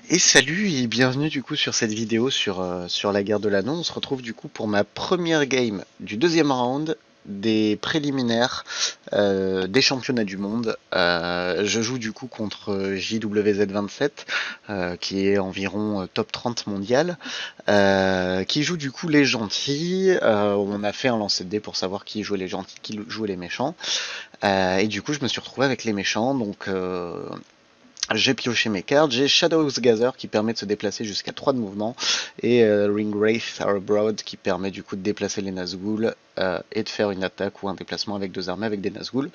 Et salut et bienvenue du coup sur cette vidéo sur la guerre de l'anneau. On se retrouve du coup pour ma première game du deuxième round des préliminaires des championnats du monde. Je joue du coup contre JWZ27 qui est environ top 30 mondial, qui joue du coup les gentils. On a fait un lancer de dés pour savoir qui jouait les gentils, qui jouait les méchants. Et du coup je me suis retrouvé avec les méchants, donc j'ai pioché mes cartes, j'ai Shadow's Gather qui permet de se déplacer jusqu'à 3 de mouvement, et Ringwraith Abroad qui permet du coup de déplacer les Nazgûl et de faire une attaque ou un déplacement avec 2 armées avec des Nazgûl.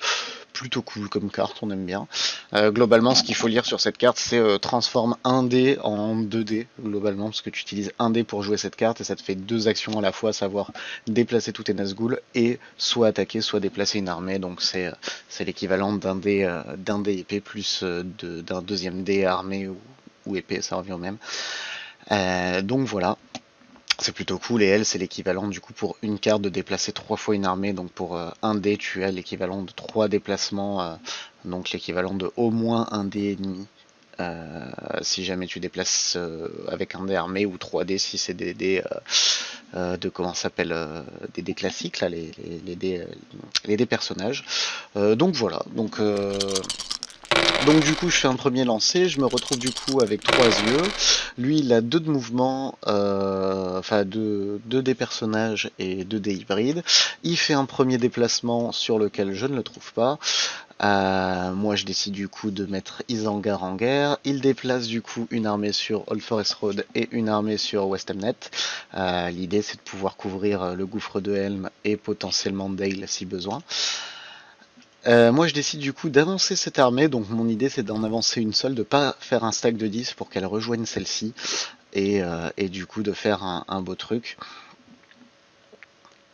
Plutôt cool comme carte, on aime bien. Globalement, ce qu'il faut lire sur cette carte, c'est transforme un dé en 2 dés, globalement, parce que tu utilises un dé pour jouer cette carte et ça te fait 2 actions à la fois, à savoir déplacer tous tes Nazgûl et soit attaquer, soit déplacer une armée. Donc c'est l'équivalent d'un dé épée plus d'un deuxième dé armée ou épée, ça revient au même. Donc voilà, c'est plutôt cool. Et elle, c'est l'équivalent du coup pour une carte de déplacer 3 fois une armée. Donc pour un dé, tu as l'équivalent de 3 déplacements, donc l'équivalent de au moins un dé et demi. Si jamais tu déplaces avec un dé armé, ou 3 dés si c'est des dés de comment ça s'appelle, des dés classiques là, les dés personnages. Donc voilà, donc du coup je fais un premier lancer, je me retrouve du coup avec 3 yeux. Lui il a 2 de mouvement, enfin 2 des personnages et 2 des hybrides. Il fait un premier déplacement sur lequel je ne le trouve pas. Moi je décide du coup de mettre Isengard en guerre. Il déplace du coup une armée sur Old Forest Road et une armée sur West Hamnet. L'idée c'est de pouvoir couvrir le gouffre de Helm et potentiellement Dale si besoin. Moi je décide du coup d'avancer cette armée, donc mon idée c'est d'en avancer une seule, de pas faire un stack de 10 pour qu'elle rejoigne celle-ci, et du coup de faire un beau truc.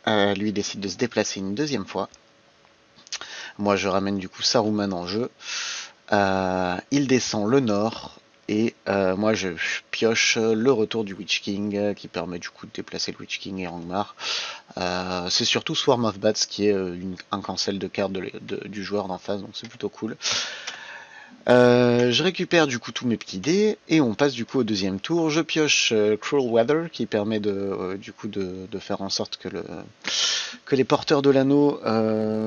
Lui décide de se déplacer une deuxième fois. Moi je ramène du coup Saruman en jeu. Il descend le nord, et moi je pioche le retour du Witch King qui permet du coup de déplacer le Witch King et Angmar. C'est surtout Swarm of Bats qui est un cancel de carte du joueur d'en face, donc c'est plutôt cool. Je récupère du coup tous mes petits dés et on passe du coup au deuxième tour. Je pioche Cruel Weather qui permet du coup de faire en sorte que les porteurs de l'anneau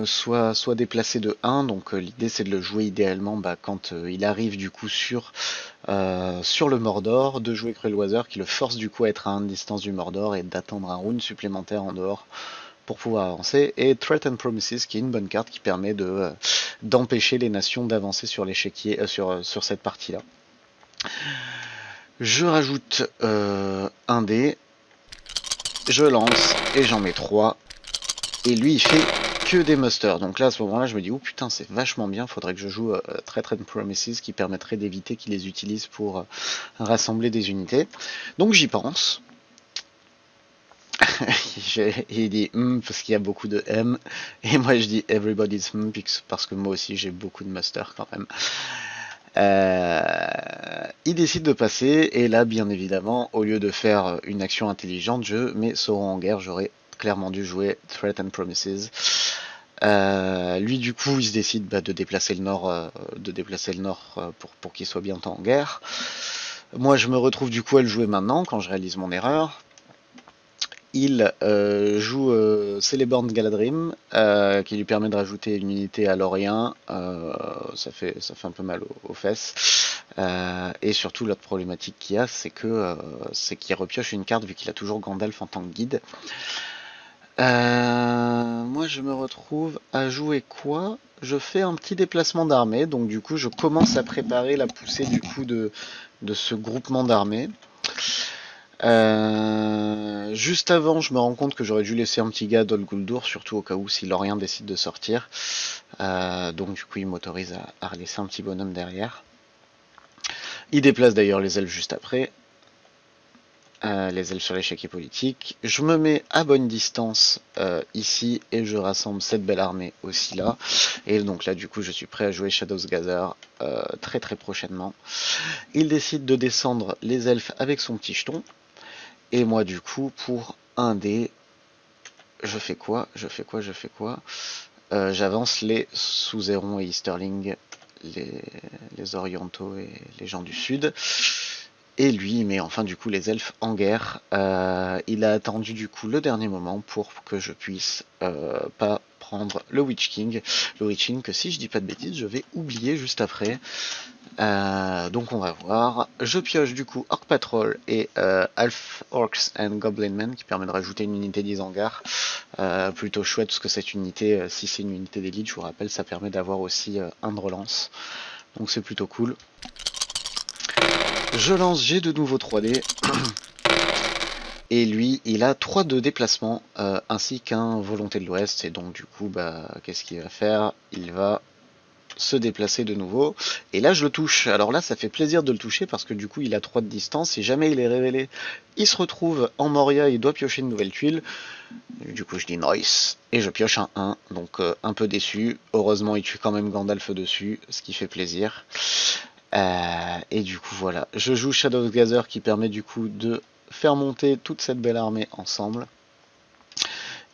soient déplacés de 1. Donc l'idée c'est de le jouer idéalement quand il arrive du coup sur le Mordor, de jouer Cruel Weather qui le force du coup à être à 1 distance du Mordor et d'attendre un round supplémentaire en dehors pour pouvoir avancer, et Threat and Promises qui est une bonne carte qui permet d'empêcher les nations d'avancer sur l'échiquier, sur cette partie là. Je rajoute un dé, je lance et j'en mets 3, et lui il fait que des musters. Donc là à ce moment là je me dis oh putain c'est vachement bien, faudrait que je joue Threat and Promises qui permettrait d'éviter qu'il les utilise pour rassembler des unités. Donc j'y pense. Il dit parce qu'il y a beaucoup de M, et moi je dis everybody's parce que moi aussi j'ai beaucoup de master quand même. Il décide de passer, et là bien évidemment au lieu de faire une action intelligente je mets Sauron en guerre. J'aurais clairement dû jouer Threat and Promises. Lui du coup il se décide de déplacer le nord, pour qu'il soit bientôt en guerre. Moi je me retrouve du coup à le jouer maintenant quand je réalise mon erreur. Il joue Celeborn Galadrim, qui lui permet de rajouter une unité à Lorien. Ça fait un peu mal aux fesses. Et surtout, l'autre problématique qu'il y a, c'est qu'il repioche une carte vu qu'il a toujours Gandalf en tant que guide. Moi, je me retrouve à jouer quoi? Je fais un petit déplacement d'armée, donc du coup, je commence à préparer la poussée du coup de ce groupement d'armées. Juste avant, je me rends compte que j'aurais dû laisser un petit gars Dol Guldur, surtout au cas où si Lorien décide de sortir. Donc du coup, il m'autorise à relaisser un petit bonhomme derrière. Il déplace d'ailleurs les elfes juste après. Les elfes sur l'échiquier politique. Je me mets à bonne distance ici, et je rassemble cette belle armée aussi là. Et donc là, du coup, je suis prêt à jouer Shadow's Gather très très prochainement. Il décide de descendre les elfes avec son petit jeton. Et moi, du coup, pour un dé, je fais quoi? J'avance les Suzerain et Easterling, les orientaux et les gens du sud. Et lui, il met enfin du coup les elfes en guerre. Il a attendu du coup le dernier moment pour que je puisse pas prendre le Witch King. Le Witch King que si je dis pas de bêtises, je vais oublier juste après. Donc on va voir. Je pioche du coup Orc Patrol et Half Orcs and Goblin Men qui permet de rajouter une unité d'Isengard. Plutôt chouette parce que cette unité, si c'est une unité d'élite, je vous rappelle, ça permet d'avoir aussi un de relance. Donc c'est plutôt cool. Je lance, j'ai de nouveau 3D. Et lui, il a 3 de déplacement, ainsi qu'un volonté de l'Ouest. Et donc du coup, qu'est-ce qu'il va faire? Il va se déplacer de nouveau. Et là, je le touche. Alors là, ça fait plaisir de le toucher parce que du coup, il a 3 de distance. Si jamais il est révélé, il se retrouve en Moria, il doit piocher une nouvelle tuile. Du coup, je dis nice. Et je pioche un 1. Donc un peu déçu. Heureusement, il tue quand même Gandalf dessus, ce qui fait plaisir. Et du coup, voilà. Je joue Shadow's Gazer qui permet du coup de faire monter toute cette belle armée ensemble.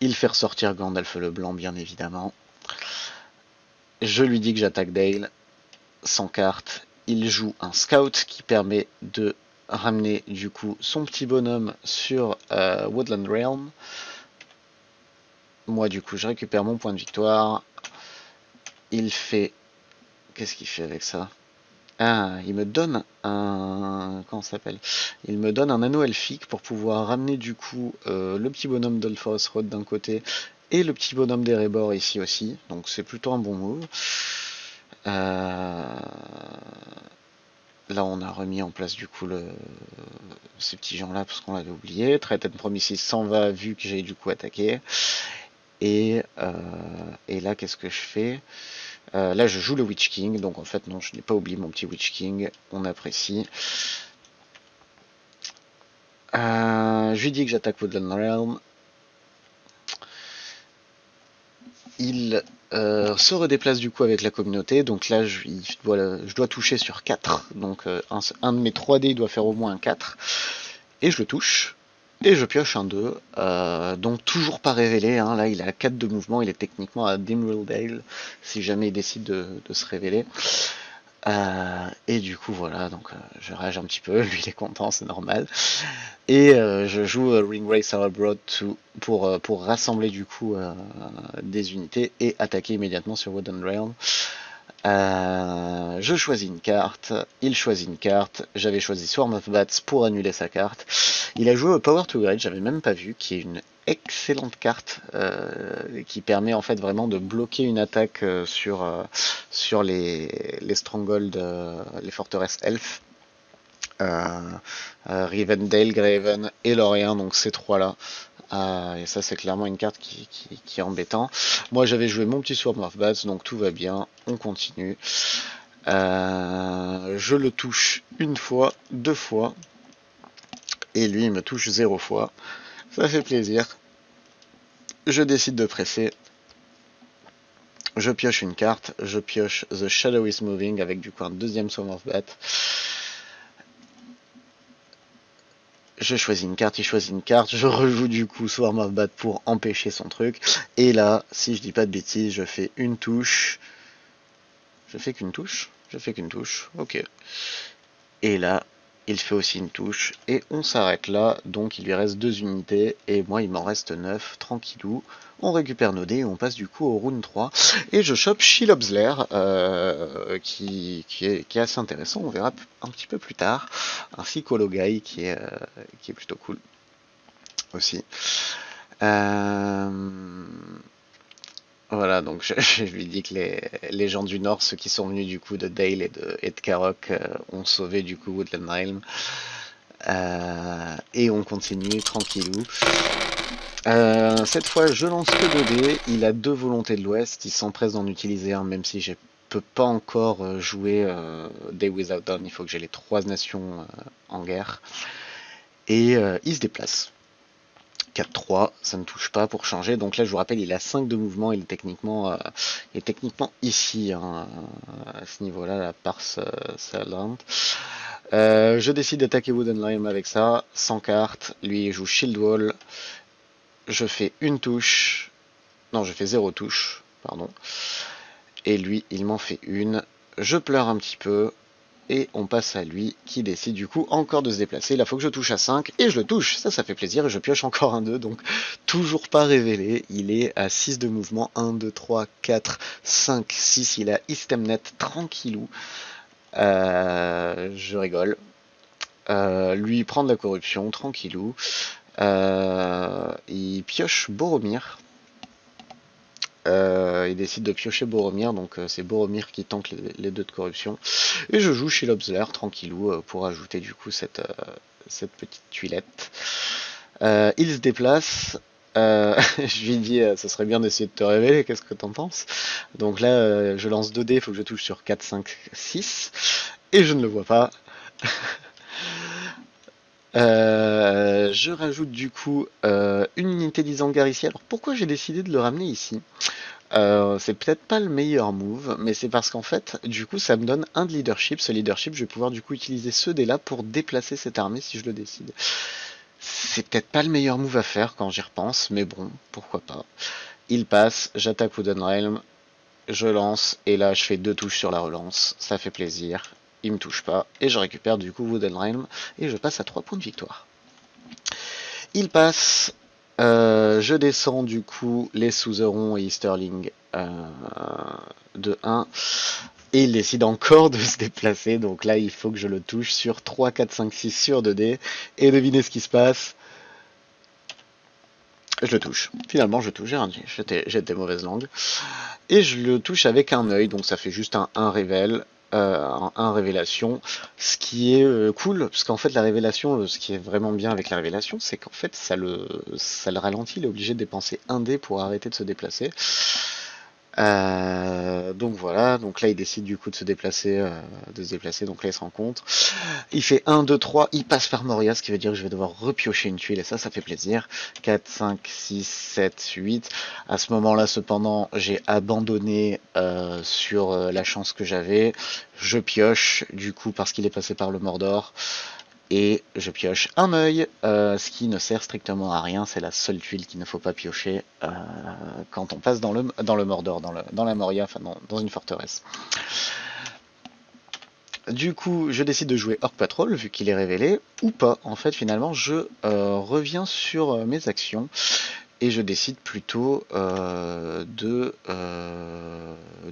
Il fait ressortir Gandalf le Blanc, bien évidemment. Je lui dis que j'attaque Dale, sans carte. Il joue un Scout qui permet de ramener du coup son petit bonhomme sur Woodland Realm. Moi du coup je récupère mon point de victoire. Il fait... Qu'est-ce qu'il fait avec ça? Ah, il me donne un... Comment ça s'appelle? Il me donne un anneau elfique pour pouvoir ramener du coup le petit bonhomme d'Olphos Road d'un côté et le petit bonhomme d'Erebor ici aussi. Donc c'est plutôt un bon move. Là on a remis en place du coup ces petits gens là parce qu'on l'avait oublié. Threatened Promises s'en va vu que j'ai du coup attaqué. Et là qu'est-ce que je fais? Là je joue le Witch King, donc en fait non je n'ai pas oublié mon petit Witch King, on apprécie. Je lui dis que j'attaque Woodland Realm. Il se redéplace du coup avec la communauté, donc là je dois toucher sur 4, donc un de mes 3D doit faire au moins un 4, et je le touche. Et je pioche un 2, donc toujours pas révélé, hein. Là il a 4 de mouvement, il est techniquement à Dimrill Dale, si jamais il décide de se révéler. Et du coup voilà, donc je rage un petit peu, lui il est content, c'est normal. Et je joue Ringwraith Abroad pour rassembler du coup des unités et attaquer immédiatement sur Woodland Realm. Je choisis une carte, il choisit une carte, j'avais choisi Swarm of Bats pour annuler sa carte. Il a joué Power to Grade, j'avais même pas vu, qui est une excellente carte qui permet en fait vraiment de bloquer une attaque sur les strongholds, les forteresses elfes. Rivendell, Graven et Lorien, donc ces trois là. Et ça c'est clairement une carte qui est embêtant. Moi j'avais joué mon petit Swarm of Bats, donc tout va bien, on continue. Je le touche une fois, 2 fois, et lui il me touche 0 fois. Ça fait plaisir. Je décide de presser. Je pioche une carte, je pioche The Shadow is Moving avec du coup un deuxième Swarm of Bat. Je choisis une carte, il choisit une carte, je rejoue du coup Swarm of Bat pour empêcher son truc. Et là, si je dis pas de bêtises, je fais une touche. Je fais qu'une touche? Je fais qu'une touche, ok. Et là, il fait aussi une touche. Et on s'arrête là, donc il lui reste 2 unités. Et moi, il m'en reste 9, tranquillou. On récupère nos dés et on passe du coup au round 3. Et je chope Shelob Slayer, qui est assez intéressant, on verra un petit peu plus tard. Ainsi qu'Hologai, qui est plutôt cool aussi. Voilà, donc je lui dis que les gens du Nord, ceux qui sont venus du coup de Dale et de Karok, ont sauvé du coup Woodland Realm. Et on continue tranquillou. Cette fois, je lance que 2 dés. Il a 2 volontés de l'Ouest. Il s'empresse d'en utiliser un, même si je peux pas encore jouer Day Without Dawn. Il faut que j'ai les 3 nations en guerre. Et il se déplace. 4-3, ça ne touche pas pour changer. Donc là, je vous rappelle, il a 5 de mouvement. Il est techniquement ici, hein, à ce niveau-là, la Parse Salant. Je décide d'attaquer Woodenheim avec ça, sans carte. Lui, il joue Shield Wall. Je fais une touche. Non, je fais 0 touche, pardon. Et lui, il m'en fait une. Je pleure un petit peu. Et on passe à lui qui décide du coup encore de se déplacer. Là, faut que je touche à 5 et je le touche. Ça fait plaisir et je pioche encore un 2. Donc, toujours pas révélé. Il est à 6 de mouvement. 1, 2, 3, 4, 5, 6. Il a Istemnet tranquillou. Je rigole. Lui prend de la corruption tranquillou. Il pioche Boromir. Il décide de piocher Boromir, donc c'est Boromir qui tank les 2 de corruption. Et je joue chez Lobsler, tranquillou, pour ajouter du coup cette petite tuilette. Il se déplace. Je lui dis, ce serait bien d'essayer de te révéler, qu'est-ce que t'en penses? Donc là, je lance 2 dés, il faut que je touche sur 4, 5, 6. Et je ne le vois pas. Je rajoute du coup une unité d'Isengard ici. Alors pourquoi j'ai décidé de le ramener ici? C'est peut-être pas le meilleur move, mais c'est parce qu'en fait, du coup, ça me donne un de leadership. Ce leadership, je vais pouvoir du coup utiliser ce dé-là pour déplacer cette armée si je le décide. C'est peut-être pas le meilleur move à faire quand j'y repense, mais bon, pourquoi pas. Il passe, j'attaque Woodenrealm, je lance, et là je fais 2 touches sur la relance, ça fait plaisir. Il me touche pas, et je récupère du coup Woodenrealm, et je passe à 3 points de victoire. Il passe, je descends du coup les Suzerain et Easterling de 1. Et il décide encore de se déplacer. Donc là, il faut que je le touche sur 3, 4, 5, 6 sur 2D. Et devinez ce qui se passe. Je le touche. Finalement, je touche. J'ai des mauvaises langues. Et je le touche avec un œil. Donc ça fait juste un 1 révèle. Un révélation, ce qui est cool, parce qu'en fait la révélation, ce qui est vraiment bien avec la révélation, c'est qu'en fait ça le ralentit, il est obligé de dépenser un dé pour arrêter de se déplacer. Donc voilà, donc là il décide du coup de se déplacer, donc là il se rend compte. Il fait 1, 2, 3, il passe par Moria, ce qui veut dire que je vais devoir repiocher une tuile, et ça fait plaisir. 4, 5, 6, 7, 8. À ce moment-là, cependant, j'ai abandonné sur la chance que j'avais. Je pioche, du coup, parce qu'il est passé par le Mordor. Et je pioche un œil, ce qui ne sert strictement à rien, c'est la seule tuile qu'il ne faut pas piocher quand on passe dans le Mordor, dans la Moria, enfin dans une forteresse. Du coup, je décide de jouer Orc Patrol, vu qu'il est révélé, ou pas. En fait, finalement, je reviens sur mes actions, et je décide plutôt de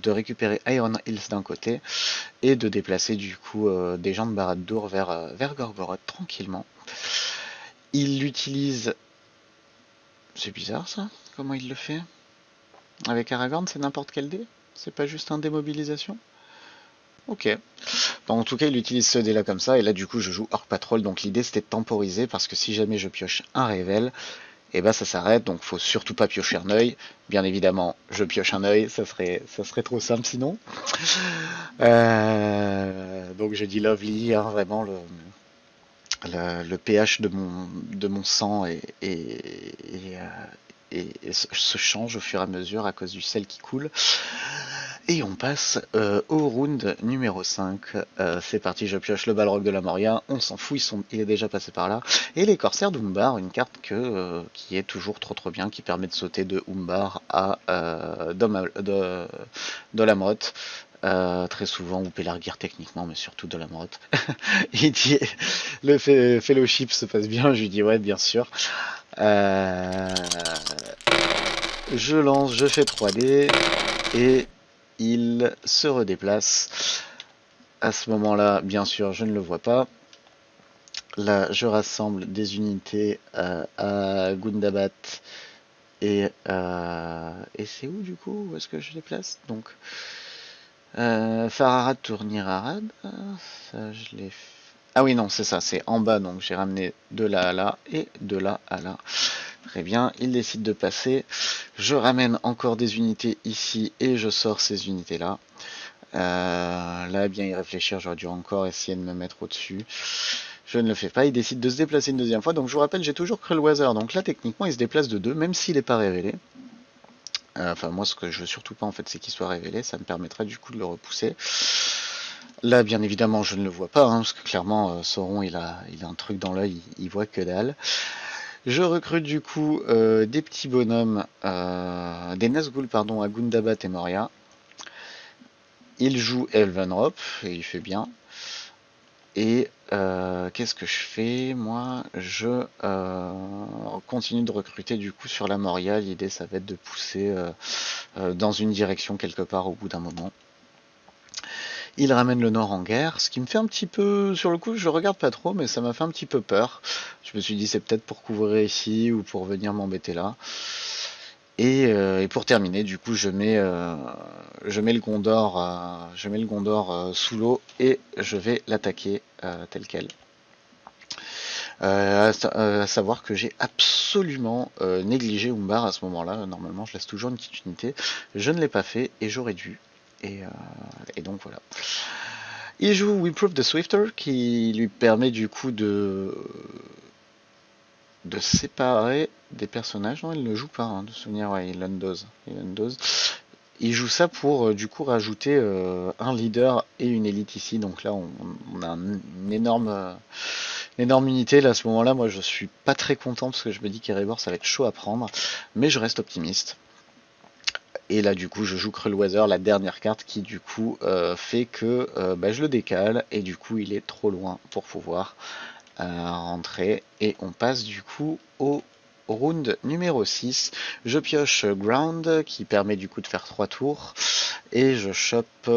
récupérer Iron Hills d'un côté, et de déplacer du coup des gens de Barad-dûr vers Gorgoroth tranquillement. Il l'utilise... C'est bizarre ça, comment il le fait? Avec Aragorn, c'est n'importe quel dé? C'est pas juste un démobilisation? Ok. En tout cas, il utilise ce dé là comme ça, et là du coup je joue Orc Patrol, donc l'idée c'était de temporiser, parce que si jamais je pioche un révèle, et ben ça s'arrête, donc faut surtout pas piocher un œil. Bien évidemment, je pioche un œil, ça serait trop simple sinon. Donc je dis lovely, hein, vraiment le pH de mon sang se change au fur et à mesure à cause du sel qui coule. Et on passe au round numéro 5. C'est parti, je pioche le Balrog de la Moria. On s'en fout, il est déjà passé par là. Et les Corsaires d'Umbar, une carte qui est toujours trop bien, qui permet de sauter de Umbar à Dolamrot. Très souvent, ou Pelargir techniquement, mais surtout Dolamrot. Il dit, le fellowship se passe bien, je lui dis ouais, bien sûr. Je lance, je fais 3D, et il se redéplace. À ce moment-là, bien sûr, je ne le vois pas. Là, je rassemble des unités à Gundabat, et c'est où du coup? Où est-ce que je les place? Donc, Fararad, Tournir Arad, ça je l'ai fait. Ah oui, non, c'est ça, c'est en bas, donc j'ai ramené de là à là et de là à là. Très bien, il décide de passer. Je ramène encore des unités ici et je sors ces unités-là. Là, bien y réfléchir, j'aurais dû encore essayer de me mettre au-dessus. Je ne le fais pas, il décide de se déplacer une deuxième fois. Donc je vous rappelle, j'ai toujours Cruelweather. Donc là, techniquement, il se déplace de 2, même s'il n'est pas révélé. Enfin, moi, ce que je veux surtout pas, en fait, c'est qu'il soit révélé. Ça me permettrait du coup de le repousser. Là, bien évidemment, je ne le vois pas, hein, parce que clairement, Sauron, il a un truc dans l'œil, il voit que dalle. Je recrute du coup des petits bonhommes, des Nazgûl, pardon, à Gundabat et Moria. Il joue Elvenrop, et il fait bien. Et qu'est-ce que je fais? Moi, je continue de recruter du coup sur la Moria. L'idée, ça va être de pousser dans une direction quelque part au bout d'un moment. Il ramène le Nord en guerre, ce qui me fait un petit peu, sur le coup, je regarde pas trop, mais ça m'a fait un petit peu peur. Je me suis dit, c'est peut-être pour couvrir ici ou pour venir m'embêter là. Et pour terminer, du coup, je mets le Gondor, sous l'eau et je vais l'attaquer tel quel. À savoir que j'ai absolument négligé Umbar à ce moment-là. Normalement, je laisse toujours une petite unité. Je ne l'ai pas fait et j'aurais dû. Et donc voilà. Il joue We Prove the Swifter qui lui permet du coup de séparer des personnages. Non, il ne joue pas, hein, de souvenir, ouais, il undoes. Il joue ça pour du coup rajouter un leader et une élite ici. Donc là, on a une énorme unité. Là, à ce moment-là, moi, je suis pas très content parce que je me dis qu'Erebor, ça va être chaud à prendre. Mais je reste optimiste. Et là, du coup, je joue Cruelweather, la dernière carte qui, du coup, fait que je le décale. Et du coup, il est trop loin pour pouvoir rentrer. Et on passe, du coup, au round numéro 6. Je pioche Ground, qui permet, du coup, de faire 3 tours. Et je chope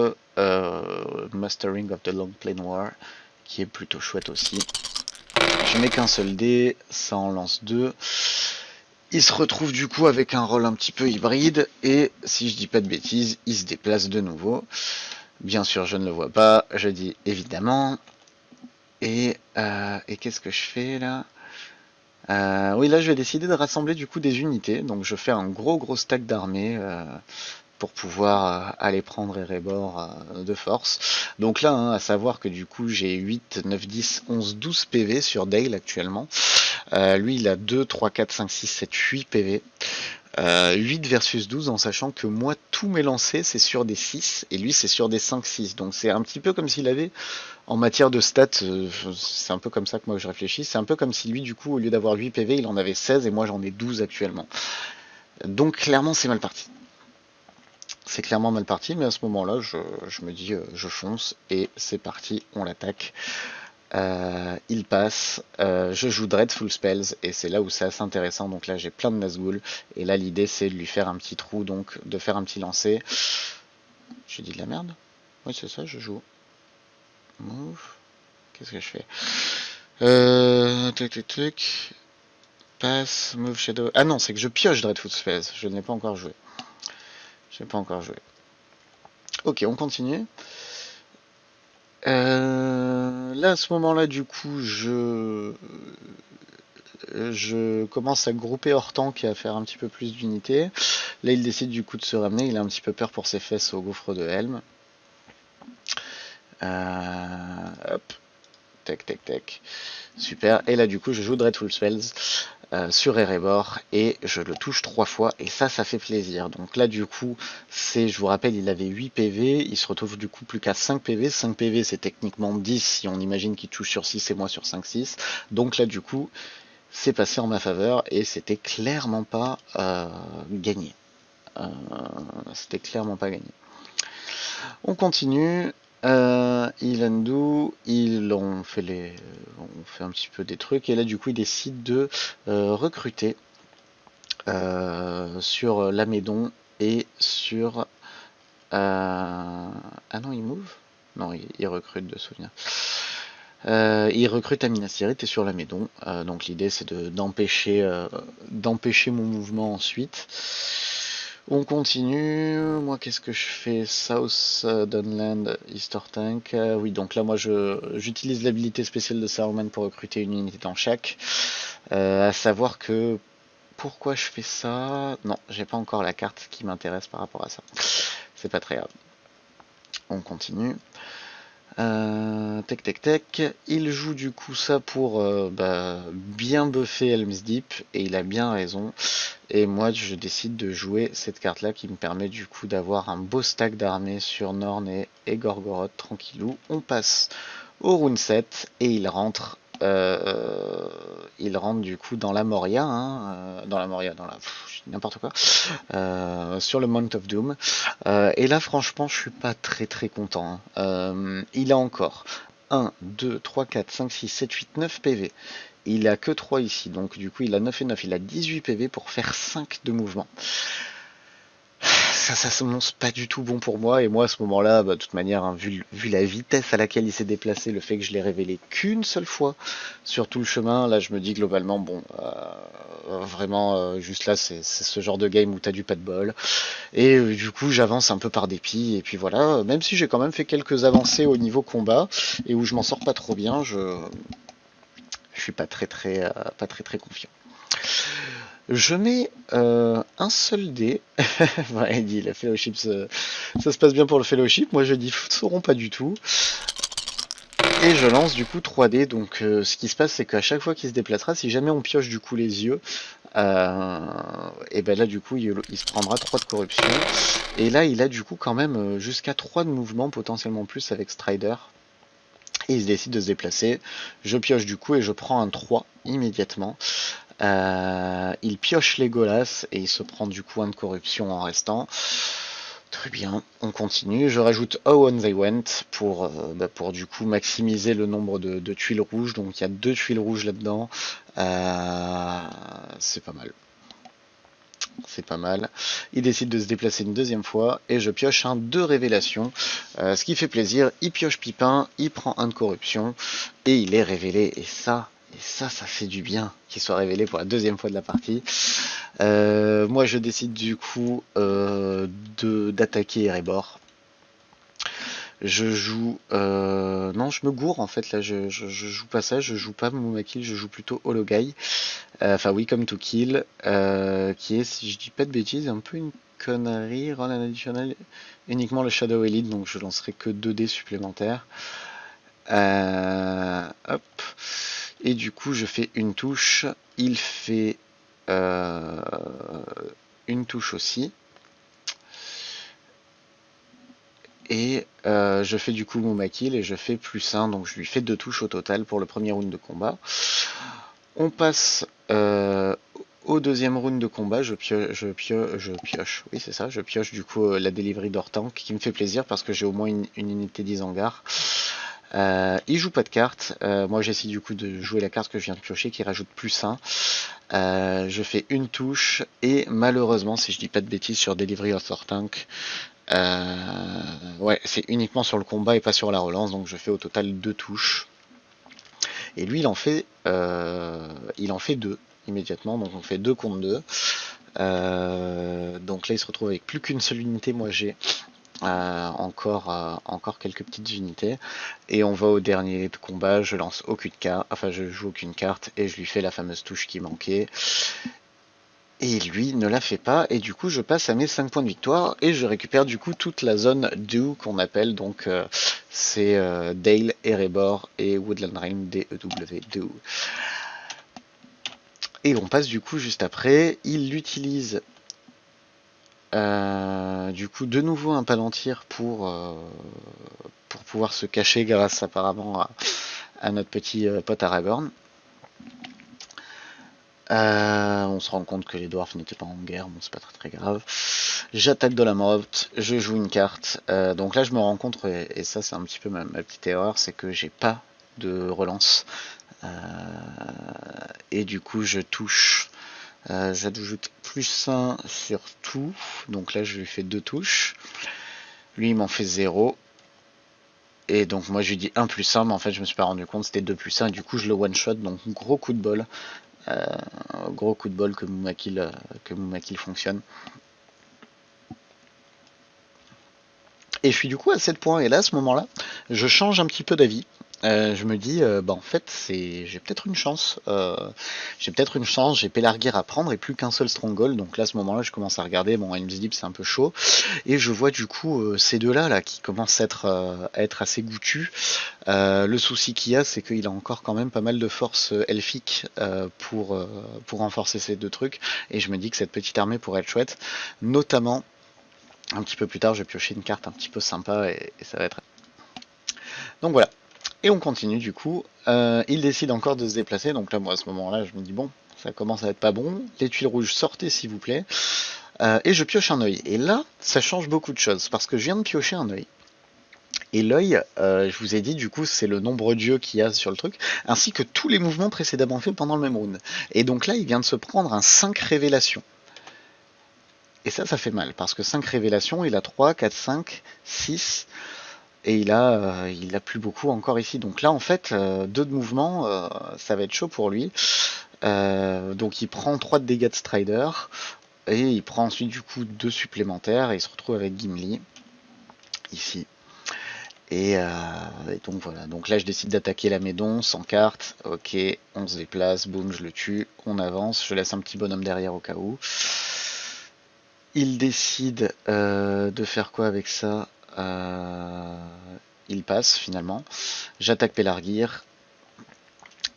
Mastering of the Long Plane War, qui est plutôt chouette aussi. Je mets qu'un seul dé, ça en lance 2. Il se retrouve du coup avec un rôle un petit peu hybride, et si je dis pas de bêtises, il se déplace de nouveau. Bien sûr, je ne le vois pas, je dis évidemment. Et qu'est-ce que je fais là? Oui, là je vais décider de rassembler du coup des unités, donc je fais un gros stack d'armée pour pouvoir aller prendre Erebor de force. Donc là, hein, à savoir que du coup j'ai 8, 9, 10, 11, 12 PV sur Dale actuellement. Lui il a 2, 3, 4, 5, 6, 7, 8 PV. 8 versus 12 en sachant que moi tous mes lancers c'est sur des 6 et lui c'est sur des 5-6. Donc c'est un petit peu comme s'il avait en matière de stats, c'est un peu comme ça que moi je réfléchis, c'est un peu comme si lui du coup au lieu d'avoir 8 PV il en avait 16 et moi j'en ai 12 actuellement. Donc clairement c'est mal parti. C'est clairement mal parti, mais à ce moment-là, je me dis, je fonce, et c'est parti, on l'attaque. Il passe, je joue Dreadful Spells, et c'est là où c'est assez intéressant. Donc là, j'ai plein de Nazgûl, et là, l'idée, c'est de lui faire un petit trou, donc de faire un petit lancer. J'ai dit de la merde? Oui, c'est ça, je joue. Move. Qu'est-ce que je fais? Tuc. Passe, move shadow. Ah non, c'est que je pioche Dreadful Spells, je n'ai pas encore joué. Ok, on continue. Là, à ce moment-là, du coup, je commence à grouper hors tank et à faire un petit peu plus d'unités. Là, il décide du coup de se ramener. Il a un petit peu peur pour ses fesses au gouffre de Helm. Hop. Tac. Super. Et là, du coup, je joue Dreadful Spells sur Erebor et je le touche 3 fois. Et ça fait plaisir. Donc là, du coup, je vous rappelle, il avait 8 PV. Il se retrouve du coup plus qu'à 5 PV. 5 PV, c'est techniquement 10 si on imagine qu'il touche sur 6 et moi sur 5-6. Donc là, du coup, c'est passé en ma faveur et c'était clairement pas gagné. C'était clairement pas gagné. On continue. Il undo, on fait un petit peu des trucs et là du coup il décide de recruter sur Lamédon et sur ah non, il move. Non, il recrute de souvenir. Il recrute à Minas Tirith et sur Lamédon. Donc l'idée c'est d'empêcher mon mouvement ensuite. On continue. Moi, qu'est-ce que je fais? South Dunland, Easter Tank. Oui, donc là, moi, j'utilise l'habilité spéciale de Saruman pour recruter une unité dans chaque. À savoir que pourquoi je fais ça? Non, j'ai pas encore la carte qui m'intéresse par rapport à ça. C'est pas très grave. On continue. Tac. Il joue du coup ça pour bien buffer Helm's Deep et il a bien raison. Et moi je décide de jouer cette carte là qui me permet du coup d'avoir un beau stack d'armées sur Norn et Gorgoroth tranquillou. On passe au round 7 et il rentre du coup dans la Moria, hein, n'importe quoi, sur le Mount of Doom. Et là franchement je suis pas très content. Il a encore 1, 2, 3, 4, 5, 6, 7, 8, 9 PV. Il a que 3 ici, donc du coup il a 9 et 9, il a 18 PV pour faire 5 de mouvement. Ça s'annonce pas du tout bon pour moi, et moi à ce moment-là, de toute manière, hein, vu la vitesse à laquelle il s'est déplacé, le fait que je l'ai révélé qu'une seule fois sur tout le chemin, là je me dis globalement, bon, vraiment, juste là c'est ce genre de game où t'as du pas de bol, et du coup j'avance un peu par dépit, et puis voilà, même si j'ai quand même fait quelques avancées au niveau combat, et où je m'en sors pas trop bien, je suis pas très confiant. Je mets un seul dé. Ouais, il dit la fellowship, ça se passe bien pour le fellowship. Moi je dis sauront pas du tout. Et je lance du coup 3 dés. Donc ce qui se passe, c'est qu'à chaque fois qu'il se déplacera, si jamais on pioche du coup les yeux, et ben là du coup il se prendra 3 de corruption. Et là il a du coup quand même jusqu'à 3 de mouvement, potentiellement plus avec Strider. Et il décide de se déplacer. Je pioche du coup et je prends un 3 immédiatement. Il pioche les Legolas et il se prend du coup un de corruption en restant. Très bien, on continue. Je rajoute How On They Went pour du coup maximiser le nombre de tuiles rouges. Donc il y a 2 tuiles rouges là-dedans. C'est pas mal. C'est pas mal. Il décide de se déplacer une deuxième fois et je pioche un 2 révélations. Ce qui fait plaisir, il pioche Pipin, il prend un de corruption et il est révélé. Et ça fait du bien qu'il soit révélé pour la deuxième fois de la partie. Moi je décide du coup d'attaquer Erebor. Je joue... non, je me gourre en fait, là je joue pas ça, je joue pas Mumakil, je joue plutôt Hologai. Enfin oui, comme to kill, qui est, si je dis pas de bêtises, un peu une connerie, run an additional, uniquement le Shadow Elite, donc je lancerai que 2 dés supplémentaires. Hop. Et du coup je fais une touche, il fait une touche aussi. Et je fais du coup Mumakil et je fais +1, donc je lui fais 2 touches au total pour le premier round de combat. On passe au deuxième round de combat, je pioche, oui c'est ça, je pioche du coup la delivery d'Ortank qui me fait plaisir parce que j'ai au moins une unité d'Isengard. Il joue pas de carte, moi j'essaie du coup de jouer la carte que je viens de piocher qui rajoute +1. Je fais une touche et malheureusement, si je dis pas de bêtises, sur Delivery of Ortank, ouais, c'est uniquement sur le combat et pas sur la relance, donc je fais au total 2 touches. Et lui, il en fait 2 immédiatement, donc on fait 2 contre 2. Donc là, il se retrouve avec plus qu'une seule unité. Moi, j'ai encore quelques petites unités. Et on va au dernier combat. Je lance aucune carte, enfin, je joue aucune carte et je lui fais la fameuse touche qui manquait. Et lui ne la fait pas, et du coup je passe à mes 5 points de victoire, et je récupère du coup toute la zone Dew qu'on appelle, donc c'est Dale, Erebor et Woodland Reign, D-E-W, Dew. Et on passe du coup juste après, il utilise du coup de nouveau un Palantir pour pouvoir se cacher grâce apparemment à notre petit pote Aragorn. On se rend compte que les dwarfs n'étaient pas en guerre, bon c'est pas très grave. J'attaque de la morte, je joue une carte, donc là je me rends compte, et ça c'est un petit peu ma petite erreur, c'est que j'ai pas de relance, et du coup je touche, j'ajoute +1 sur tout, donc là je lui fais 2 touches, lui il m'en fait 0, et donc moi je lui dis 1 +1, mais en fait je me suis pas rendu compte, c'était 2 +1, et du coup je le one shot, donc gros coup de bol. Gros coup de bol que Mumakil fonctionne. Et je suis du coup à 7 points, et là à ce moment là je change un petit peu d'avis. Je me dis en fait j'ai peut-être une chance, j'ai Pelargir à prendre et plus qu'un seul Stronghold, donc là à ce moment là je commence à regarder, bon Helm's Deep c'est un peu chaud, et je vois du coup ces deux là qui commencent à être assez goûtus. Le souci qu'il y a, c'est qu'il a encore quand même pas mal de force elfique pour renforcer ces deux trucs, et je me dis que cette petite armée pourrait être chouette, notamment un petit peu plus tard je vais piocher une carte un petit peu sympa, et ça va être... Donc voilà. Et on continue du coup, il décide encore de se déplacer, donc là moi à ce moment là je me dis bon, ça commence à être pas bon, les tuiles rouges sortez s'il vous plaît, et je pioche un œil, et là ça change beaucoup de choses, parce que je viens de piocher un œil, Et l'œil, je vous ai dit, du coup, c'est le nombre d'yeux qu'il y a sur le truc, ainsi que tous les mouvements précédemment faits pendant le même round. Et donc là, il vient de se prendre un 5 révélations. Et ça fait mal, parce que 5 révélations, il a 3, 4, 5, 6, et il a plus beaucoup encore ici. Donc là, en fait, 2 de mouvement, ça va être chaud pour lui. Donc il prend 3 de dégâts de Strider, et il prend ensuite du coup 2 supplémentaires, et il se retrouve avec Gimli, ici. Et donc voilà, donc là je décide d'attaquer la Médon sans carte, ok, on se déplace, boum, je le tue, on avance, je laisse un petit bonhomme derrière au cas où. Il décide de faire quoi avec ça? Il passe finalement, j'attaque Pelargir,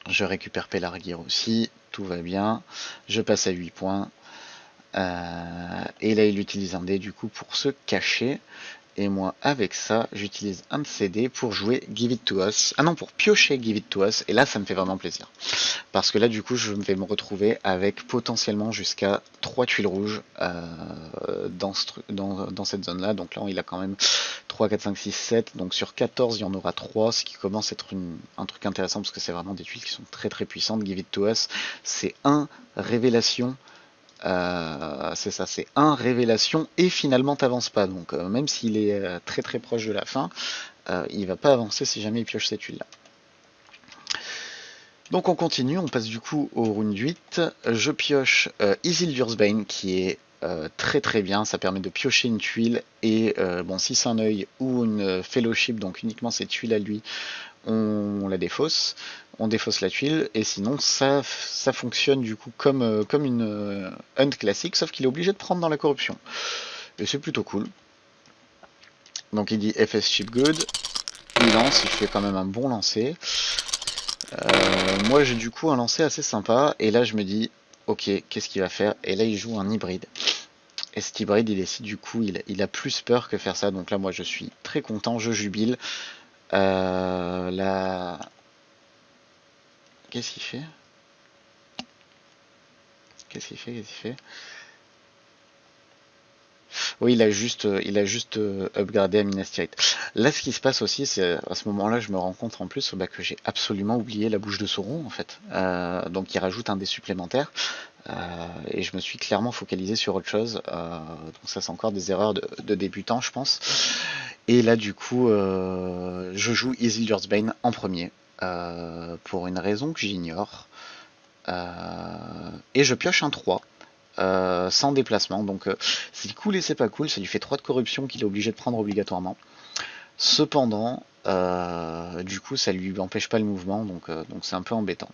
je récupère Pelargir aussi, tout va bien, je passe à 8 points, et là il utilise un dé du coup pour se cacher. Et moi, avec ça, j'utilise un de ces dés pour jouer Give It To Us. Ah non, pour piocher Give It To Us. Et là, ça me fait vraiment plaisir. Parce que là, du coup, je vais me retrouver avec potentiellement jusqu'à 3 tuiles rouges dans cette zone-là. Donc là, il a quand même 3, 4, 5, 6, 7. Donc sur 14, il y en aura 3. Ce qui commence à être un truc intéressant parce que c'est vraiment des tuiles qui sont très très puissantes. Give It To Us, c'est 1 révélation. C'est ça, c'est 1 révélation et finalement t'avances pas. Donc même s'il est très très proche de la fin, il va pas avancer si jamais il pioche cette huile là. Donc on continue, on passe du coup au round 8. Je pioche Isildur's Bane qui est très très bien, ça permet de piocher une tuile et bon si c'est un œil ou une fellowship, donc uniquement cette tuile à lui, on la défausse, on défausse la tuile, et sinon ça fonctionne du coup comme une hunt classique, sauf qu'il est obligé de prendre dans la corruption. Et c'est plutôt cool. Donc il dit FS Chip Good, il lance, il fait quand même un bon lancer. Moi j'ai du coup un lancer assez sympa, et là je me dis, ok, qu'est-ce qu'il va faire? Et là il joue un hybride. Et cet hybride, il décide du coup, il a plus peur que faire ça, donc là moi je suis très content, je jubile. La... Qu'est-ce qu'il fait? Qu'est-ce qu'il fait? Qu'est-ce qu'il fait? Oui, il a juste upgradé à Minas Tirith. Là, ce qui se passe aussi, c'est à ce moment-là, je me rends compte en plus que j'ai absolument oublié la bouche de Sauron, en fait. Donc, il rajoute un dé supplémentaire. Et je me suis clairement focalisé sur autre chose. Donc, ça, c'est encore des erreurs de débutant, je pense. Et là, du coup, je joue Isildur's Bane en premier. Pour une raison que j'ignore. Et je pioche un 3. Sans déplacement, donc c'est cool et c'est pas cool, ça lui fait 3 de corruption qu'il est obligé de prendre obligatoirement. Cependant, du coup ça lui empêche pas le mouvement, donc c'est un peu embêtant.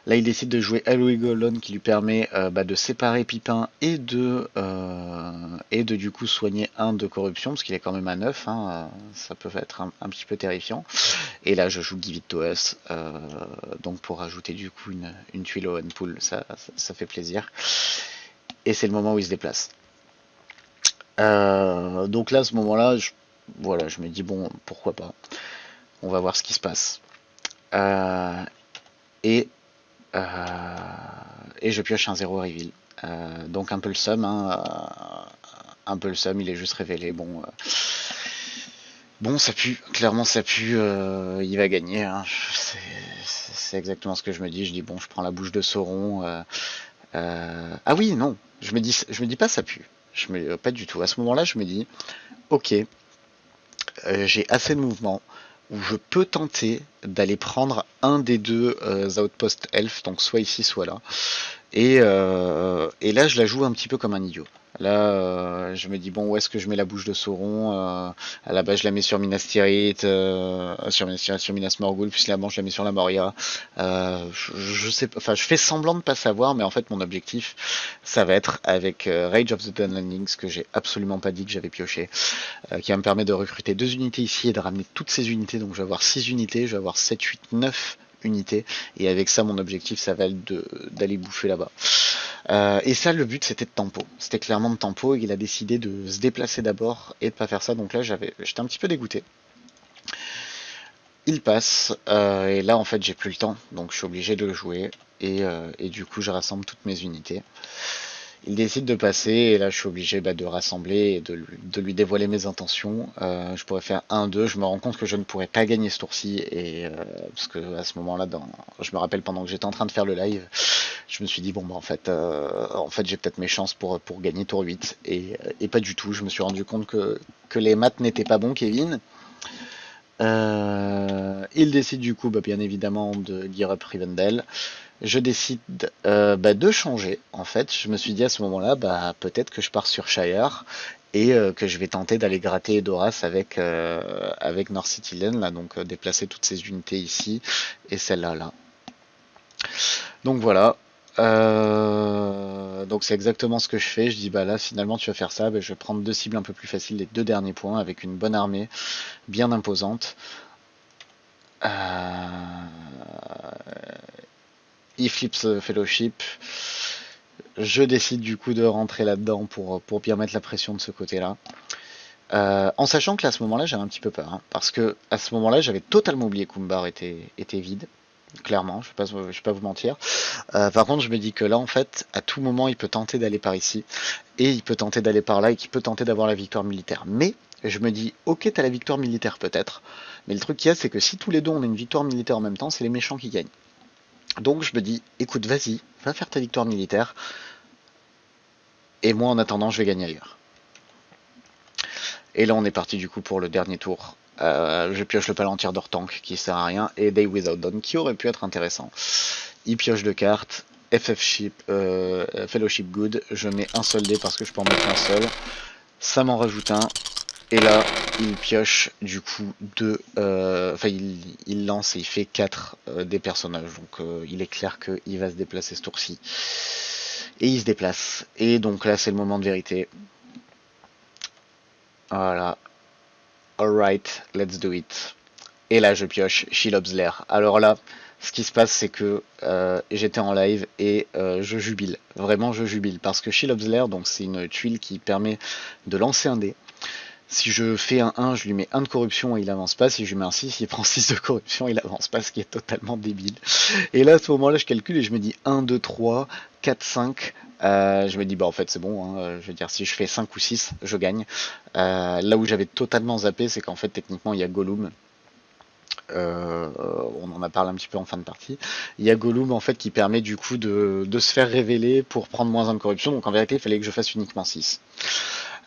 Là il décide de jouer Aloy qui lui permet de séparer Pipin et de du coup soigner un de corruption, parce qu'il est quand même à 9, hein, ça peut être un petit peu terrifiant. Et là je joue Give It To Us, donc pour rajouter du coup une tuile au Unpool, ça fait plaisir. Et c'est le moment où il se déplace. Donc là, à ce moment-là, voilà, je me dis, bon, pourquoi pas. On va voir ce qui se passe. Euh, et, euh, et je pioche un 0 reveal. Donc un peu le seum, hein, un peu le seum, il est juste révélé. Bon, ça pue, clairement ça pue, il va gagner. Hein. C'est exactement ce que je me dis. Je dis, bon, je prends la bouche de Sauron. Ah oui, non, je me dis pas ça pue. Pas du tout. À ce moment-là, je me dis, ok, j'ai assez de mouvement où je peux tenter d'aller prendre un des deux outposts elf, donc soit ici, soit là. Et là, je la joue un petit peu comme un idiot. Là, je me dis, bon, où est-ce que je mets la bouche de Sauron? À la base, je la mets sur Minas Tirith, sur Minas Morgul, puis là-bas, je la mets sur la Moria. Je sais pas, enfin, je fais semblant de pas savoir, mais en fait, mon objectif, ça va être avec Rage of the Dawn Landings, que j'ai absolument pas dit que j'avais pioché, qui va me permettre de recruter 2 unités ici et de ramener toutes ces unités. Donc, je vais avoir 6 unités, je vais avoir 7, 8, 9 unités, et avec ça mon objectif ça va être d'aller bouffer là-bas. Et ça le but c'était de tempo, c'était clairement de tempo, et il a décidé de se déplacer d'abord et de pas faire ça, donc là j'étais un petit peu dégoûté. Il passe, et là en fait j'ai plus le temps, donc je suis obligé de le jouer, et du coup je rassemble toutes mes unités. Il décide de passer et là je suis obligé de rassembler et de lui dévoiler mes intentions. Je pourrais faire 1-2, je me rends compte que je ne pourrais pas gagner ce tour-ci et parce que à ce moment-là, je me rappelle pendant que j'étais en train de faire le live, je me suis dit bon bah en fait j'ai peut-être mes chances pour gagner tour 8 et pas du tout. Je me suis rendu compte que les maths n'étaient pas bons, Kevin. Il décide du coup bien évidemment de gear up Rivendell. Je décide de changer en fait. Je me suis dit à ce moment-là peut-être que je pars sur Shire et que je vais tenter d'aller gratter Edoras avec North City Lane là, donc déplacer toutes ces unités ici et celle-là là. Donc voilà. Donc c'est exactement ce que je fais. Je dis là finalement tu vas faire ça, je vais prendre deux cibles un peu plus faciles, les deux derniers points avec une bonne armée bien imposante. Eclipse Fellowship. Je décide du coup de rentrer là-dedans pour bien mettre la pression de ce côté-là. En sachant que là, à ce moment-là, j'avais un petit peu peur. Parce que à ce moment-là, j'avais totalement oublié qu'Umbar était vide. Clairement, je ne vais pas vous mentir. Par contre, je me dis que là, en fait, à tout moment, il peut tenter d'aller par ici. Et il peut tenter d'aller par là et qu'il peut tenter d'avoir la victoire militaire. Mais je me dis, ok, t'as la victoire militaire peut-être. Mais le truc qu'il y a, c'est que si tous les deux on a une victoire militaire en même temps, c'est les méchants qui gagnent. Donc je me dis, écoute, vas-y, va faire ta victoire militaire. Et moi, en attendant, je vais gagner ailleurs. Et là, on est parti du coup pour le dernier tour. Je pioche le Palantir d'Ortank qui sert à rien et Day Without Dawn qui aurait pu être intéressant. Il pioche deux cartes. Fellowship Good. Je mets un seul dé parce que je peux en mettre un seul. Ça m'en rajoute un. Et là, il pioche du coup deux. Enfin, il lance et il fait 4 des personnages. Donc, il est clair qu'il va se déplacer ce tour-ci. Et il se déplace. Et donc là, c'est le moment de vérité. Voilà. Alright, let's do it. Et là, je pioche Shelob's Lair. Alors là, ce qui se passe, c'est que j'étais en live et je jubile. Vraiment, je jubile. Parce que Shelob's Lair, donc c'est une tuile qui permet de lancer un dé. Si je fais un 1, je lui mets 1 de corruption et il avance pas. Si je lui mets un 6, il prend 6 de corruption et il avance pas, ce qui est totalement débile. Et là, à ce moment-là, je calcule et je me dis 1, 2, 3, 4, 5. Je me dis, en fait, c'est bon. Hein. Je veux dire, si je fais 5 ou 6, je gagne. Là où j'avais totalement zappé, c'est qu'en fait, techniquement, il y a Gollum. On en a parlé un petit peu en fin de partie. Il y a Gollum en fait qui permet du coup de se faire révéler pour prendre moins 1 de corruption. Donc en vérité, il fallait que je fasse uniquement 6.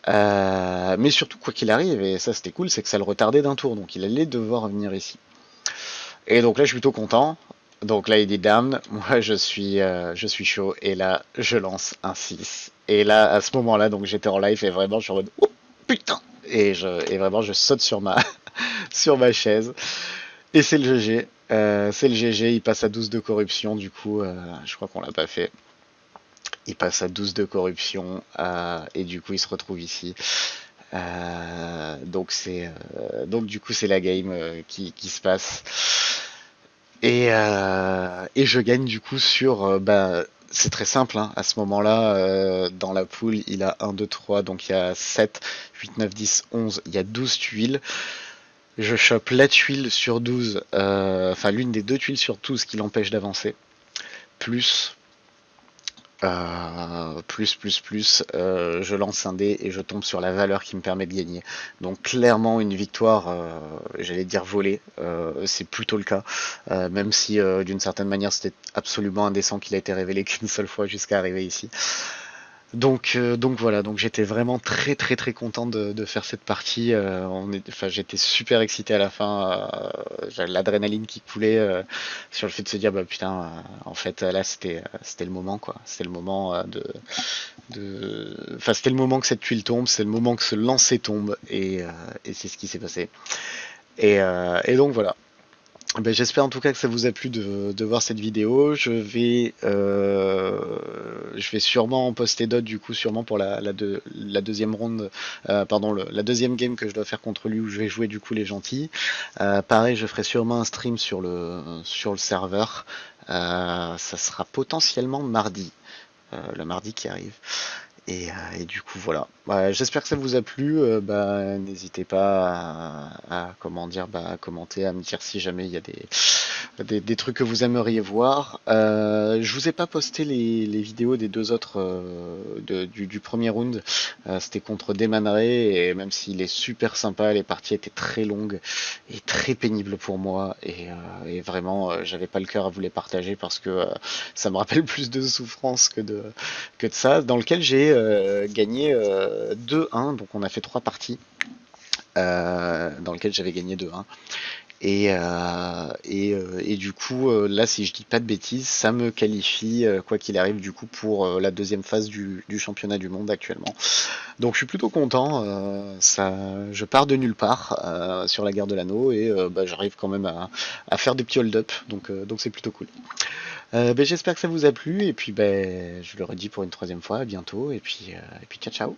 Mais surtout, quoi qu'il arrive, et ça c'était cool, c'est que ça le retardait d'un tour, donc il allait devoir venir ici. Et donc là, je suis plutôt content. Donc là, il dit damn, moi je suis chaud, et là, je lance un 6. Et là, à ce moment-là, donc j'étais en live, et vraiment, je suis en mode, oh putain! Et vraiment, je saute sur sur ma chaise. Et c'est le GG. C'est le GG, il passe à 12 de corruption, du coup, je crois qu'on l'a pas fait. Il passe à 12 de corruption et du coup il se retrouve ici. Donc du coup c'est la game qui se passe et je gagne du coup sur c'est très simple hein. À ce moment-là dans la poule il a 1, 2, 3 donc il y a 7, 8, 9, 10, 11 il y a 12 tuiles. Je chope la tuile sur 12 enfin l'une des deux tuiles sur 12 qui l'empêche d'avancer plus je lance un dé et je tombe sur la valeur qui me permet de gagner. Donc clairement une victoire, j'allais dire volée, c'est plutôt le cas, même si d'une certaine manière c'était absolument indécent qu'il a été révélé qu'une seule fois jusqu'à arriver ici. Donc voilà, donc j'étais vraiment très content de faire cette partie. J'étais super excité à la fin. J'avais l'adrénaline qui coulait sur le fait de se dire putain, en fait là c'était le moment quoi. C'était le moment c'était le moment que cette tuile tombe, c'est le moment que ce lancer tombe et c'est ce qui s'est passé. Et donc voilà. J'espère en tout cas que ça vous a plu de voir cette vidéo. Je vais sûrement en poster d'autres du coup, sûrement pour la deuxième ronde, la deuxième game que je dois faire contre lui où je vais jouer du coup les gentils. Pareil, je ferai sûrement un stream sur le serveur. Ça sera potentiellement mardi, le mardi qui arrive. Et du coup voilà. Ouais, j'espère que ça vous a plu. N'hésitez pas comment dire, à commenter, à me dire si jamais il y a des trucs que vous aimeriez voir. Je vous ai pas posté les vidéos des deux autres du premier round. C'était contre Deman Ray et même s'il est super sympa, les parties étaient très longues et très pénibles pour moi et vraiment j'avais pas le cœur à vous les partager parce que ça me rappelle plus de souffrance que de ça, dans lequel j'ai gagné 2-1, donc on a fait 3 parties, dans lequel j'avais gagné 2-1. Et du coup, là, si je dis pas de bêtises, ça me qualifie, quoi qu'il arrive, du coup, pour la deuxième phase du championnat du monde actuellement. Donc je suis plutôt content, je pars de nulle part sur la guerre de l'anneau et j'arrive quand même à faire des petits hold-up, donc c'est plutôt cool. J'espère que ça vous a plu et puis je le redis pour une troisième fois, à bientôt et puis ciao ciao.